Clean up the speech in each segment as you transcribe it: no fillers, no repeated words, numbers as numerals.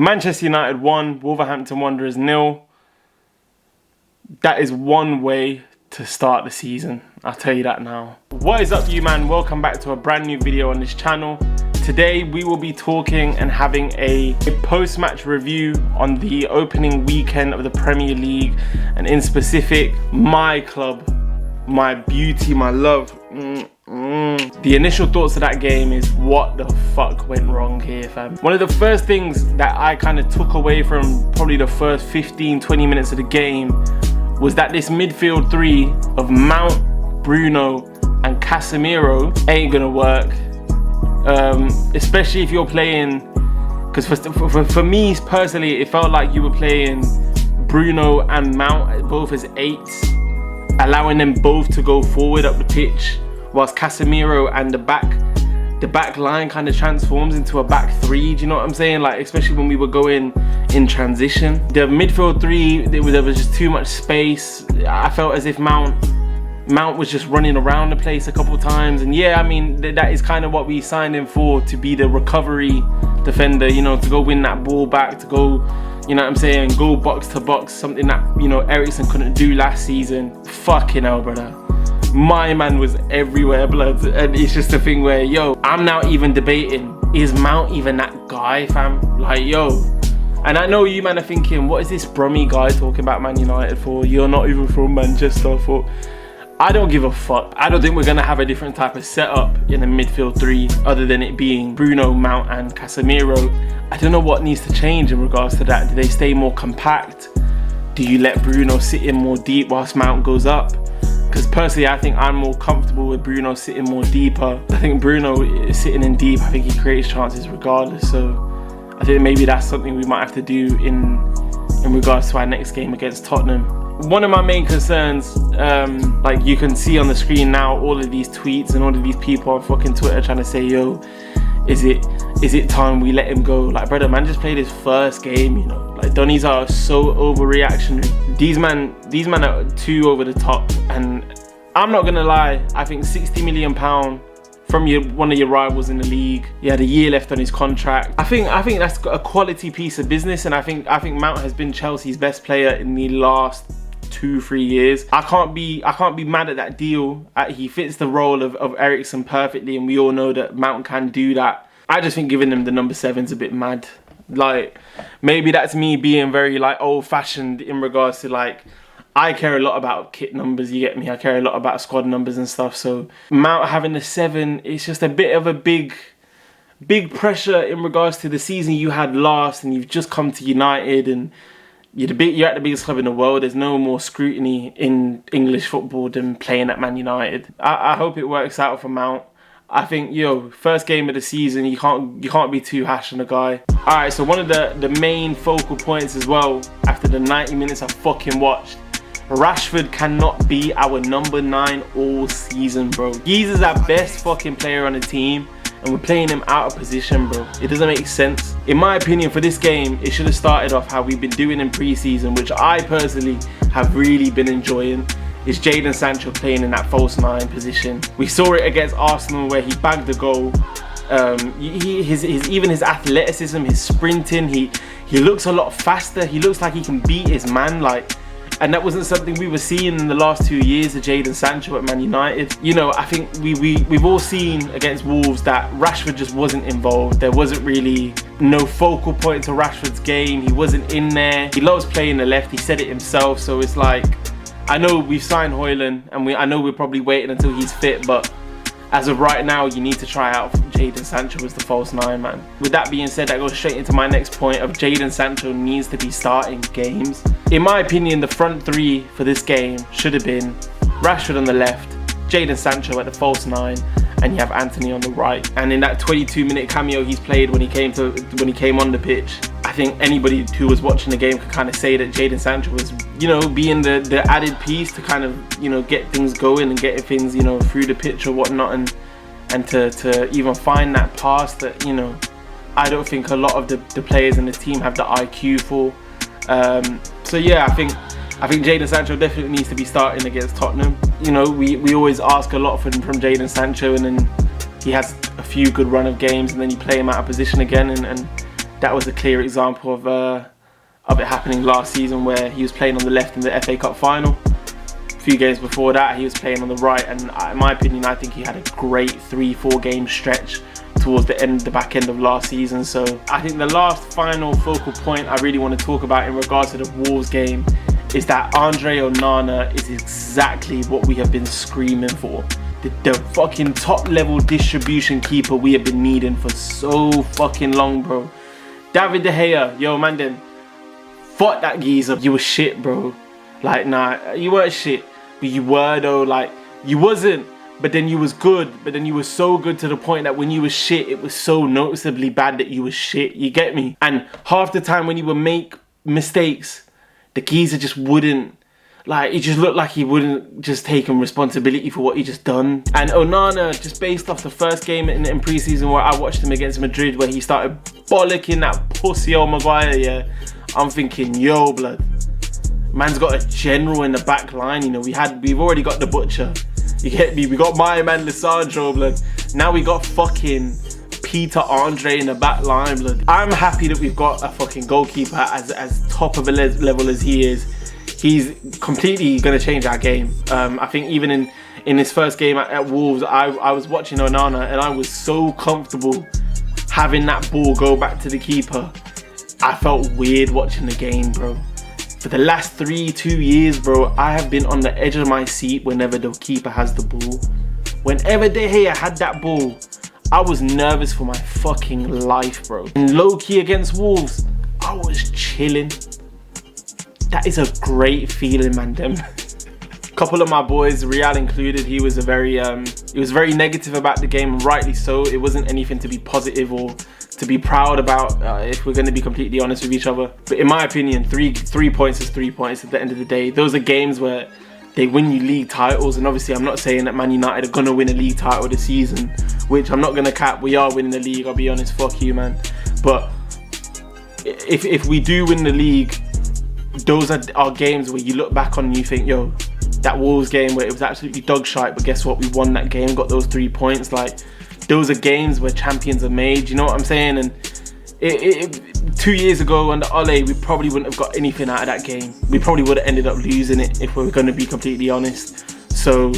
Manchester United 1, Wolverhampton Wanderers 0. That is one way to start the season, I'll tell you that now. What is up, you man? Welcome back to a brand new video on this channel. Today we will be talking and having a post-match review on the opening weekend of the Premier League, and in specific, my club, my beauty, my love. The initial thoughts of that game is, what the fuck went wrong here, fam? One of the first things that I kind of took away from probably the first 15-20 minutes of the game was that this midfield three of Mount, Bruno and Casemiro ain't gonna work. Especially if you're playing, because for me personally, it felt like you were playing Bruno and Mount both as 8s, allowing them both to go forward up the pitch, whilst Casemiro and the back line kind of transforms into a back 3. Do you know what I'm saying? Like, especially when we were going in transition. The midfield 3, there was just too much space. I felt as if Mount was just running around the place a couple times. And yeah, I mean, that is kind of what we signed him for, to be the recovery defender, you know, to go win that ball back, to go, you know what I'm saying, go box to box, something that, you know, Eriksen couldn't do last season. Fucking hell, brother. My man was everywhere, blood. And it's just a thing where, yo, I'm now even debating, is Mount even that guy, fam? Like, yo. And I know you man are thinking, what is this Brummy guy talking about Man United for? You're not even from Manchester. For I don't give a fuck. I don't think we're gonna have a different type of setup in the midfield 3 other than it being Bruno, Mount and Casemiro. I don't know what needs to change in regards to that. Do they stay more compact? Do you let Bruno sit in more deep whilst Mount goes up? Because personally, I think I'm more comfortable with Bruno sitting more deeper. I think Bruno is sitting in deep. I think he creates chances regardless. So I think maybe that's something we might have to do in regards to our next game against Tottenham. One of my main concerns, like you can see on the screen now, all of these tweets and all of these people on fucking Twitter trying to say, yo, is it time we let him go? Like, brother, man just played his first game, you know. Like, Donnies are so overreactionary. These man are too over the top. And I'm not gonna lie, I think £60 million from one of your rivals in the league. He had a year left on his contract. I think that's a quality piece of business, and I think Mount has been Chelsea's best player in the last 2-3 years. I can't be mad at that deal. He fits the role of Eriksen perfectly, and we all know that Mount can do that. I just think giving him the number 7's a bit mad. Like, maybe that's me being very like old-fashioned in regards to, like, I care a lot about kit numbers, you get me? I care a lot about squad numbers and stuff. So Mount having the 7, it's just a bit of a big pressure in regards to the season you had last, and you've just come to United and you're at the biggest club in the world. There's no more scrutiny in English football than playing at Man United. I hope it works out for Mount. I think, yo, first game of the season, you can't be too harsh on the guy. Alright, so one of the main focal points as well, after the 90 minutes I fucking watched, Rashford cannot be our number 9 all season, bro. He's our best fucking player on the team, and we're playing him out of position, bro. It doesn't make sense. In my opinion, for this game, it should have started off how we've been doing in pre-season, which I personally have really been enjoying. Is Jadon Sancho playing in that false 9 position. We saw it against Arsenal where he bagged the goal. Even his athleticism, his sprinting, he looks a lot faster. He looks like he can beat his man, like. And that wasn't something we were seeing in the last 2 years of Jadon Sancho at Man United. You know, I think we've all seen against Wolves that Rashford just wasn't involved. There wasn't really no focal point to Rashford's game. He wasn't in there. He loves playing the left. He said it himself. So it's like, I know we've signed Højlund, and I know we're probably waiting until he's fit, but as of right now, you need to try out Jadon Sancho as the false 9, man. With that being said, that goes straight into my next point of Jadon Sancho needs to be starting games. In my opinion, the front 3 for this game should have been Rashford on the left, Jadon Sancho at the false 9, and you have Anthony on the right. And in that 22-minute cameo he's played when he came on the pitch, I think anybody who was watching the game could kind of say that Jadon Sancho was, you know, being the added piece to kind of, you know, get things going and get things, you know, through the pitch or whatnot, and to even find that pass that, you know, I don't think a lot of the players in the team have the IQ for. So yeah, I think Jadon Sancho definitely needs to be starting against Tottenham. You know, we always ask a lot from Jadon Sancho, and then he has a few good run of games and then you play him out of position again, and that was a clear example of it happening last season, where he was playing on the left in the FA Cup final. A few games before that, he was playing on the right, and in my opinion, I think he had a great 3-4 game stretch towards the back end of last season. So I think the last final focal point I really want to talk about in regards to the Wolves game is that Andre Onana is exactly what we have been screaming for. The fucking top level distribution keeper we have been needing for so fucking long, bro. David De Gea, yo man, then fuck that geezer. You was shit, bro. Like, nah, you weren't shit, but you were though. Like, you wasn't, but then you was good, but then you was so good to the point that when you was shit, it was so noticeably bad that you was shit. You get me? And half the time when you would make mistakes, the geezer just wouldn't. Like, it just looked like he wouldn't just take responsibility for what he just done. And Onana, just based off the first game in pre-season where I watched him against Madrid, where he started bollocking that pussy old Maguire, yeah, I'm thinking, yo, blood, man's got a general in the back line. You know, we've already got the butcher. You get me? We got my man Sancho, blood. Now we got fucking Peter Andre in the back line, blood. I'm happy that we've got a fucking goalkeeper as top of a level as he is. He's completely going to change our game. I think even in his first game at Wolves, I was watching Onana and I was so comfortable having that ball go back to the keeper. I felt weird watching the game, bro. For the last 2 years, bro, I have been on the edge of my seat whenever the keeper has the ball. Whenever De Gea had that ball, I was nervous for my fucking life, bro. And low-key against Wolves, I was chilling. That is a great feeling, man. Them. Couple of my boys, Real included, he was very negative about the game, and rightly so. It wasn't anything to be positive or to be proud about, if we're going to be completely honest with each other. But in my opinion, three points is 3 points at the end of the day. Those are games where they win you league titles, and obviously I'm not saying that Man United are going to win a league title this season, which I'm not going to cap. We are winning the league, I'll be honest, fuck you, man. But if we do win the league, those are games where you look back on and you think, yo, that Wolves game where it was absolutely dog shite, but guess what? We won that game, got those 3 points. Like, those are games where champions are made, you know what I'm saying? And 2 years ago under Ole, we probably wouldn't have got anything out of that game. We probably would have ended up losing it if we were going to be completely honest. So,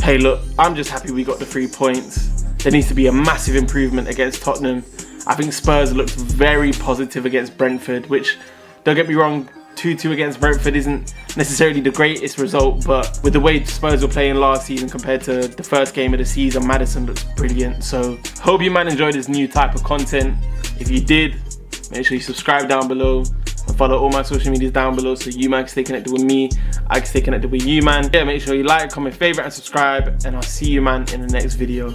hey, look, I'm just happy we got the 3 points. There needs to be a massive improvement against Tottenham. I think Spurs looked very positive against Brentford, which, don't get me wrong, 2-2 against Brentford isn't necessarily the greatest result, but with the way Spurs were playing last season compared to the first game of the season, Maddison looks brilliant. So hope you man enjoyed this new type of content. If you did, make sure you subscribe down below and follow all my social medias down below so you man can stay connected with me, I can stay connected with you, man. Yeah, make sure you like, comment, favorite and subscribe, and I'll see you man in the next video.